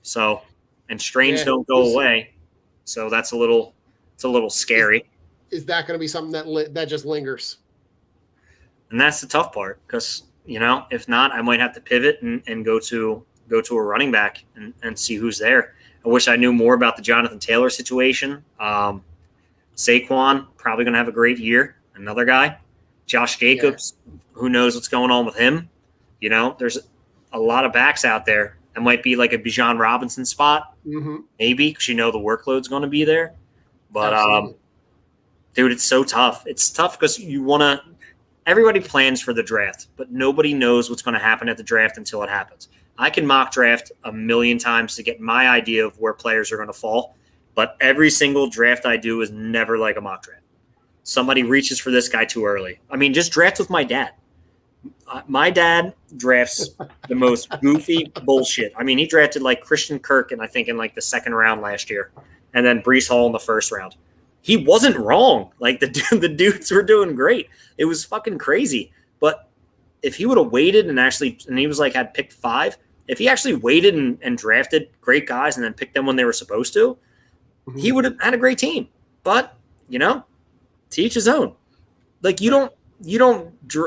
So, and strains don't go away. So it's a little scary. Is that going to be something that just lingers? And that's the tough part because, if not, I might have to pivot and go to a running back and see who's there. I wish I knew more about the Jonathan Taylor situation. Saquon, probably going to have a great year. Another guy. Josh Jacobs, who knows what's going on with him. There's a lot of backs out there. It might be like a Bijan Robinson spot, maybe, because the workload's going to be there. But, dude, it's so tough. It's tough because everybody plans for the draft, but nobody knows what's going to happen at the draft until it happens. I can mock draft a million times to get my idea of where players are going to fall, but every single draft I do is never like a mock draft. Somebody reaches for this guy too early. I mean, just draft with my dad. My dad drafts the most goofy bullshit. I mean, he drafted like Christian Kirk, and I think in like the second round last year, and then Breece Hall in the first round. He wasn't wrong. Like the dudes were doing great. It was fucking crazy. But if he would have waited and he was like had picked 5, if he actually waited and drafted great guys and then picked them when they were supposed to, he would have had a great team. But to each his own. Like you don't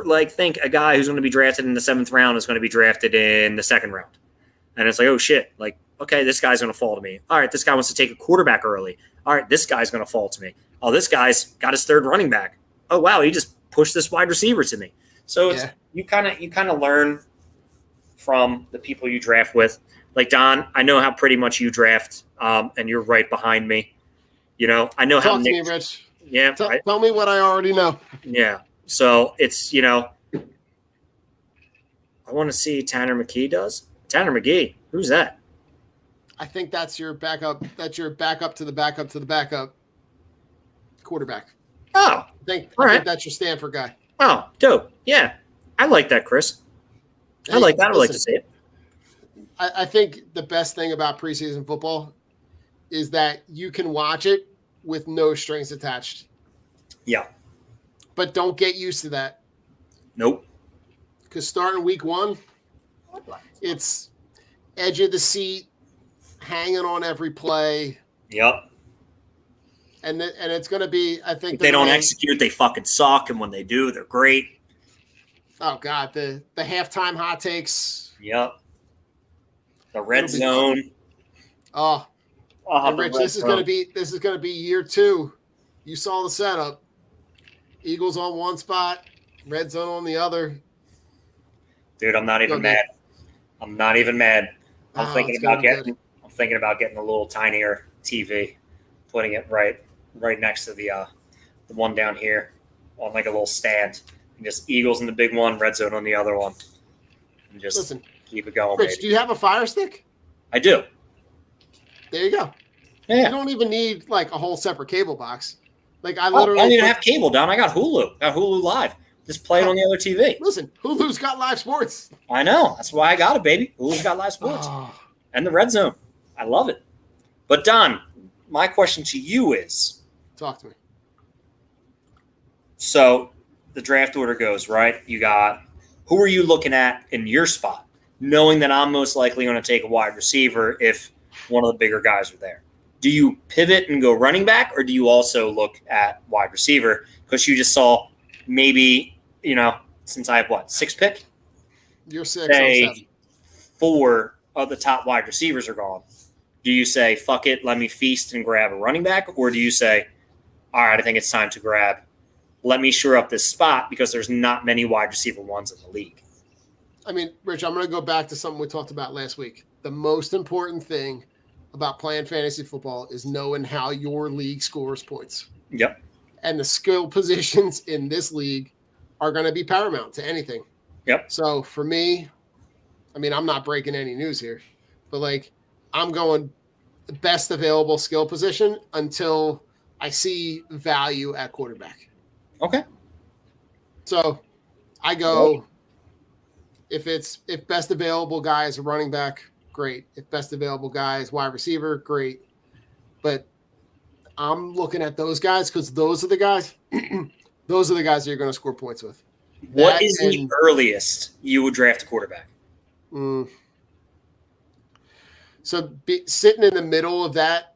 like think a guy who's going to be drafted in the 7th round is going to be drafted in the 2nd round. And it's like, oh shit, like, okay, this guy's going to fall to me. All right, this guy wants to take a quarterback early. All right, this guy's going to fall to me. Oh, this guy's got his 3rd running back. Oh wow, he just pushed this wide receiver to me. So it's, you kind of learn from the people you draft with. Like Don, I know how pretty much you draft, and you're right behind me. I know how Talk to me, Rich. Yeah, tell me what I already know. Yeah. So it's, I want to see Tanner McKee does. Tanner McKee, who's that? I think that's your backup. That's your backup to the backup to the backup quarterback. Oh, I think that's your Stanford guy. Oh, dope. Yeah. I like that, Chris. I like that. I would like to see it. I think the best thing about preseason football is that you can watch it with no strings attached. Yeah. But don't get used to that. Nope. Because starting week 1, it's edge of the seat, hanging on every play. Yep. And it's going to be, I think. If they don't execute, they fucking suck. And when they do, they're great. Oh, God. The halftime hot takes. Yep. The red zone. Oh. And Rich, this is going to be year 2. You saw the setup. Eagles on one spot, red zone on the other. Dude, I'm not even mad. I'm not even mad. I'm thinking about getting a little tinier TV, putting it right next to the one down here on like a little stand, and just Eagles in the big one, red zone on the other one, and just keep it going. Rich, baby. do you have a Fire Stick? I do. There you go. Yeah. You don't even need like a whole separate cable box. Like I don't even have cable, Don. I got Hulu. Got Hulu Live. Just play it on the other TV. Listen, Hulu's got live sports. I know. That's why I got it, baby. Hulu's got live sports. And the red zone. I love it. But Don, my question to you is. Talk to me. So the draft order goes, right? You got, who are you looking at in your spot? Knowing that I'm most likely going to take a wide receiver if one of the bigger guys are there. Do you pivot and go running back, or do you also look at wide receiver? Because you just saw maybe, since I have 6th pick? You're 6. Say 4 of the top wide receivers are gone. Do you say, fuck it, let me feast and grab a running back? Or do you say, all right, I think it's time to let me shore up this spot because there's not many wide receiver ones in the league? I mean, Rich, I'm going to go back to something we talked about last week. The most important thing about playing fantasy football is knowing how your league scores points. Yep. And the skill positions in this league are going to be paramount to anything. Yep. So for me, I mean, I'm not breaking any news here, but I'm going the best available skill position until I see value at quarterback. Okay. So I go, if best available guy is a running back, great. If best available guy is wide receiver, great. But I'm looking at those guys because those are the guys. Those are the guys that you're going to score points with. What is the earliest you would draft a quarterback? So sitting in the middle of that,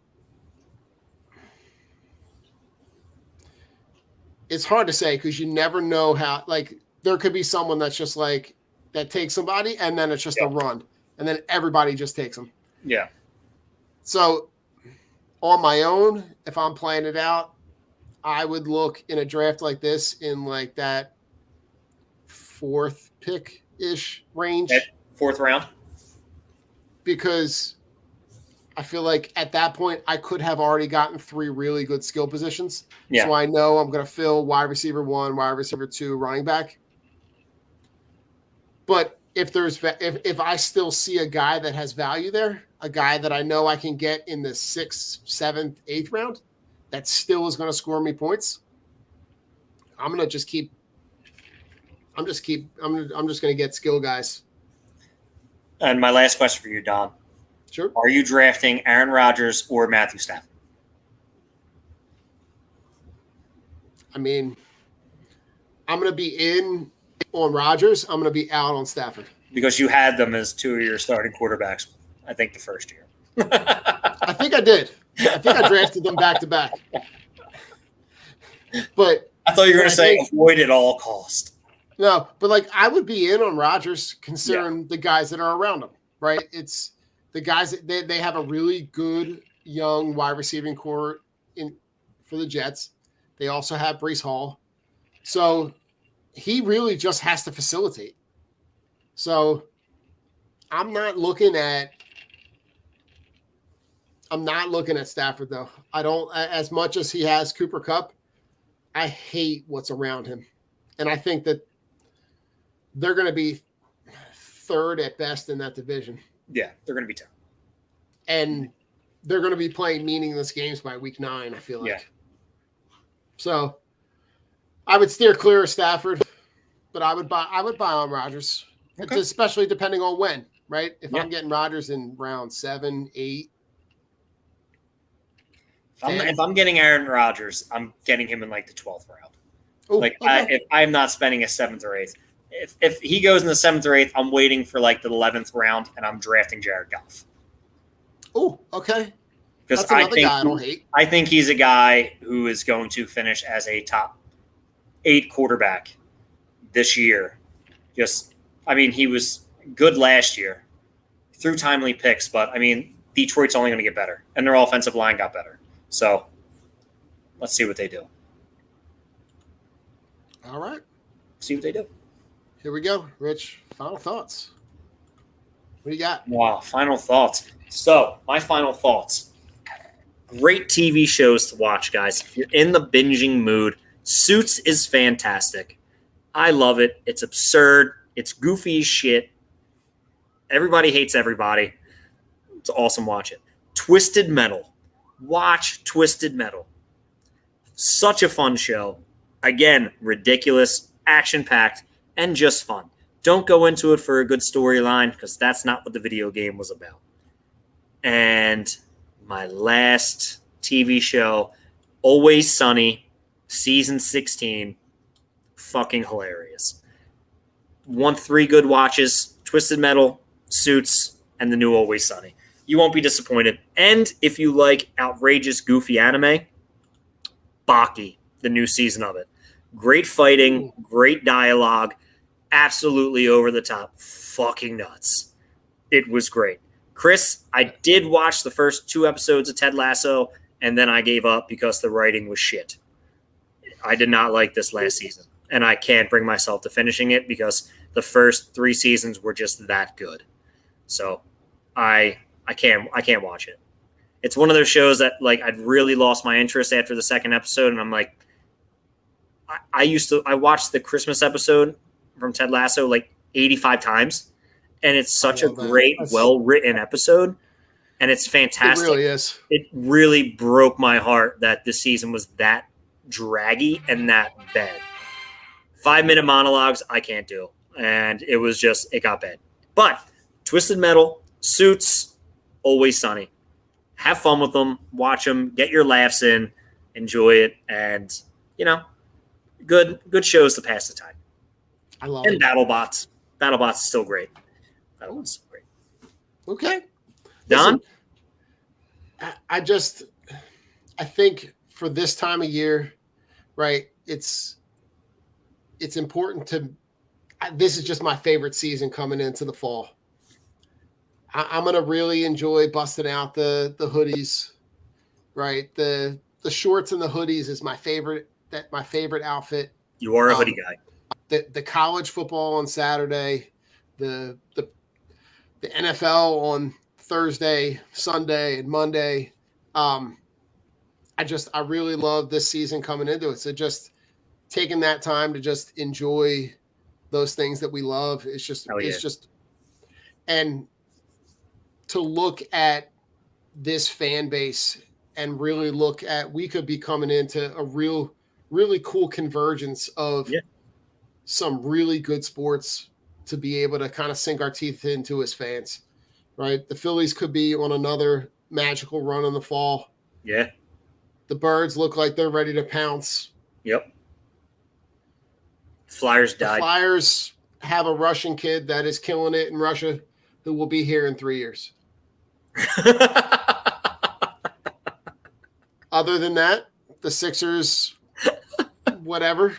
it's hard to say because you never know how. Like there could be someone that's just like that takes somebody, and then it's just a run, and then everybody just takes them. Yeah. So on my own, if I'm playing it out, I would look in a draft like this in like that 4th pick-ish range. At 4th round? Because I feel like at that point I could have already gotten 3 really good skill positions. Yeah. So I know I'm going to fill wide receiver 1, wide receiver 2, running back. But if I still see a guy that has value there, a guy that I know I can get in the 6th, 7th, 8th round, that still is going to score me points, I'm going to get skill guys. And my last question for you, Don. Sure. Are you drafting Aaron Rodgers or Matthew Stafford? I mean, I'm going to be in on Rodgers. I'm going to be out on Stafford. Because you had them as 2 of your starting quarterbacks, I think, the first year. I think I did. I think I drafted them back to back. But I thought you were going to say avoid at all cost. No, but like I would be in on Rodgers considering the guys that are around him, right? It's the guys that they have a really good young wide receiving core for the Jets. They also have Breece Hall. So he really just has to facilitate. So I'm not looking at Stafford though. I don't, as much as he has Cooper Kupp, I hate what's around him. And I think that they're going to be 3rd at best in that division. Yeah, they're going to be terrible. And they're going to be playing meaningless games by week 9, I feel like. Yeah. So I would steer clear of Stafford, but I would buy on Rodgers, especially depending on when, right? If I'm getting Rodgers in round 7, 8. If I'm getting Aaron Rodgers, I'm getting him in like the 12th round. Ooh, if I'm not spending a 7th or 8th. If he goes in the 7th or 8th, I'm waiting for like the 11th round, and I'm drafting Jared Goff. Oh, okay. Because guy I don't hate. I think he's a guy who is going to finish as a top 8 quarterback this year. He was good last year through timely picks, but I mean, Detroit's only going to get better, and their offensive line got better. So let's see what they do. All right. See what they do. Here we go. Rich, final thoughts. What do you got? Wow, final thoughts. So, my final thoughts. Great TV shows to watch, guys. If you're in the binging mood, Suits is fantastic. I love it. It's absurd. It's goofy as shit. Everybody hates everybody. It's awesome. Watch it. Twisted Metal. Watch Twisted Metal. Such a fun show. Again, ridiculous, action-packed, and just fun. Don't go into it for a good storyline because that's not what the video game was about. And my last TV show, Always Sunny, season 16, fucking hilarious. 3 good watches, Twisted Metal, Suits, and the new Always Sunny. You won't be disappointed. And if you like outrageous, goofy anime, Baki, the new season of it. Great fighting, great dialogue, absolutely over the top, fucking nuts. It was great. Chris, I did watch the first 2 episodes of Ted Lasso, and then I gave up because the writing was shit. I did not like this last season, and I can't bring myself to finishing it because the first 3 seasons were just that good. So I can't watch it. It's one of those shows that like I'd really lost my interest after the 2nd episode, and I'm like, I watched the Christmas episode from Ted Lasso like 85 times, and it's such a great, well-written episode, and it's fantastic. It really is. It really broke my heart that this season was that draggy and that bad. 5-minute monologues, I can't do. And it got bad. But Twisted Metal, Suits, Always Sunny. Have fun with them. Watch them. Get your laughs in. Enjoy it. And, good shows to pass the time. I love and it. BattleBots. BattleBots is still great. BattleBots is still great. Okay. Don? Listen, I think for this time of year, right, it's important this is just my favorite season coming into the fall. I'm going to really enjoy busting out the hoodies, right? The shorts and the hoodies is my favorite outfit. You are a hoodie guy. The college football on Saturday, the NFL on Thursday, Sunday, and Monday. I really love this season coming into it. So just taking that time to just enjoy those things that we love. It's just, and to look at this fan base and really look at, we could be coming into a really cool convergence of some really good sports to be able to kind of sink our teeth into as fans, right? The Phillies could be on another magical run in the fall. Yeah. The Birds look like they're ready to pounce. Yep. Flyers died. The Flyers have a Russian kid that is killing it in Russia who will be here in 3 years. Other than that, the Sixers, whatever,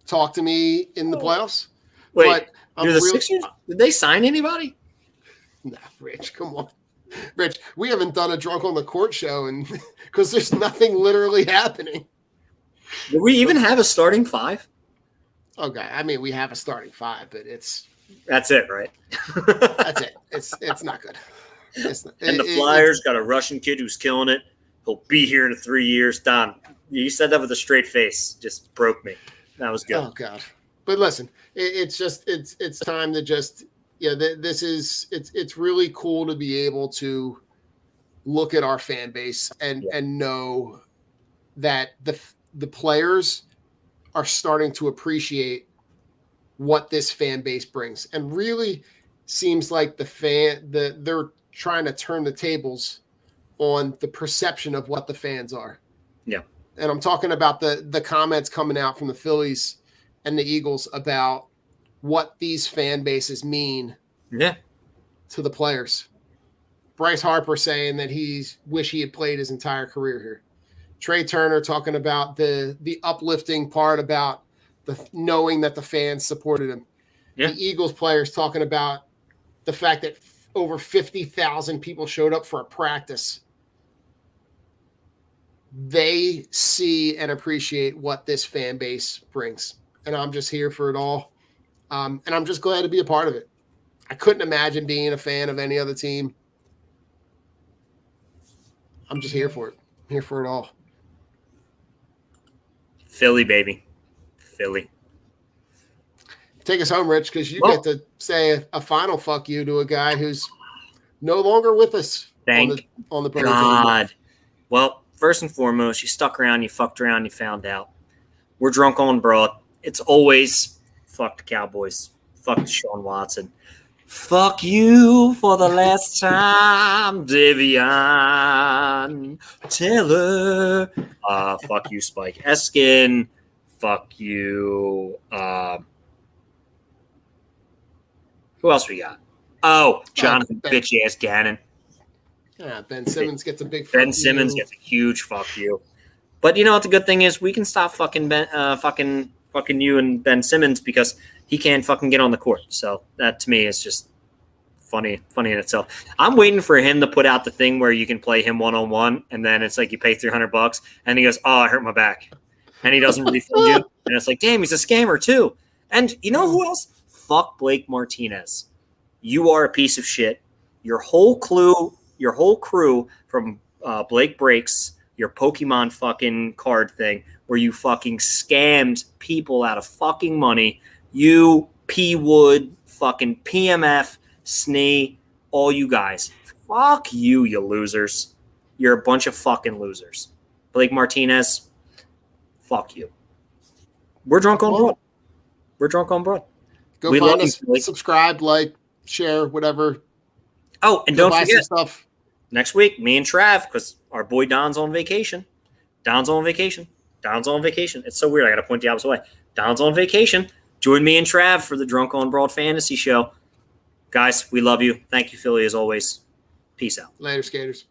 talk to me in the playoffs. Wait, you're the Sixers? Did they sign anybody? Nah, Rich, come on. Rich, we haven't done a Drunk on the Court show and because there's nothing literally happening. Do we even have a starting five? Okay, I mean, we have a starting five, but that's it, right? That's it. It's not good. And the Flyers got a Russian kid who's killing it. He'll be here in 3 years. Don, you said that with a straight face. Just broke me. That was good. Oh God! But listen, it's time to just it's really cool to be able to look at our fan base and know that the players are starting to appreciate what this fan base brings, and really seems like they're trying to turn the tables on the perception of what the fans are. Yeah. And I'm talking about the comments coming out from the Phillies and the Eagles about what these fan bases mean to the players. Bryce Harper saying that wish he had played his entire career here. Trey Turner talking about the uplifting part about knowing that the fans supported him. Yeah. The Eagles players talking about the fact that over 50,000 people showed up for a practice. They see and appreciate what this fan base brings. And I'm just here for it all. And I'm just glad to be a part of it. I couldn't imagine being a fan of any other team. I'm just here for it. I'm here for it all. Philly, baby. Philly. Take us home, Rich, because you get to say a final fuck you to a guy who's no longer with us on the Beverage God. Anymore. Well, first and foremost, you stuck around, you fucked around, you found out. We're drunk on broad. It's always fuck the Cowboys. Fuck Deshaun Watson. Fuck you for the last time, Davion Taylor. Fuck you, Spike Eskin. Fuck you. Who else we got? Oh, Jonathan bitch-ass Gannon. Yeah, Ben Simmons gets a big fuck Ben Simmons gets a huge fuck you. But you know what the good thing is? We can stop fucking you and Ben Simmons because he can't fucking get on the court. So that to me is just funny in itself. I'm waiting for him to put out the thing where you can play him one-on-one, and then it's like you pay $300, and he goes, "Oh, I hurt my back," and he doesn't refund you, and it's like, damn, he's a scammer too. And you know who else? Fuck Blake Martinez. You are a piece of shit. Your whole crew from Blake Breaks, your Pokemon fucking card thing, where you fucking scammed people out of fucking money. You, P. Wood, fucking PMF, Snee, all you guys. Fuck you, you losers. You're a bunch of fucking losers. Blake Martinez, fuck you. We're drunk on broad. We're drunk on broad. Go find us, subscribe, like, share, whatever. Oh, and don't forget, stuff. Next week, me and Trav, because our boy Don's on vacation. It's so weird. I got to point the opposite way. Don's on vacation. Join me and Trav for the Drunk on Broad Fantasy Show. Guys, we love you. Thank you, Philly, as always. Peace out. Later, skaters.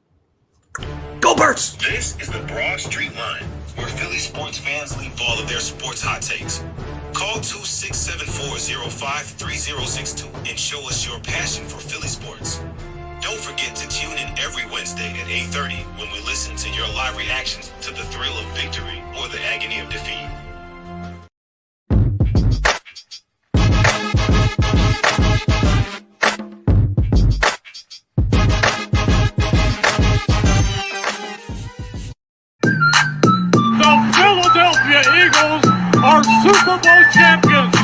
Go Birds! This is the Broad Street Line, where Philly sports fans leave all of their sports hot takes. Call 267-405-3062 and show us your passion for Philly sports. Don't forget to tune in every Wednesday at 8:30 when we listen to your live reactions to the thrill of victory or the agony of defeat. The Philadelphia Eagles are Super Bowl champions.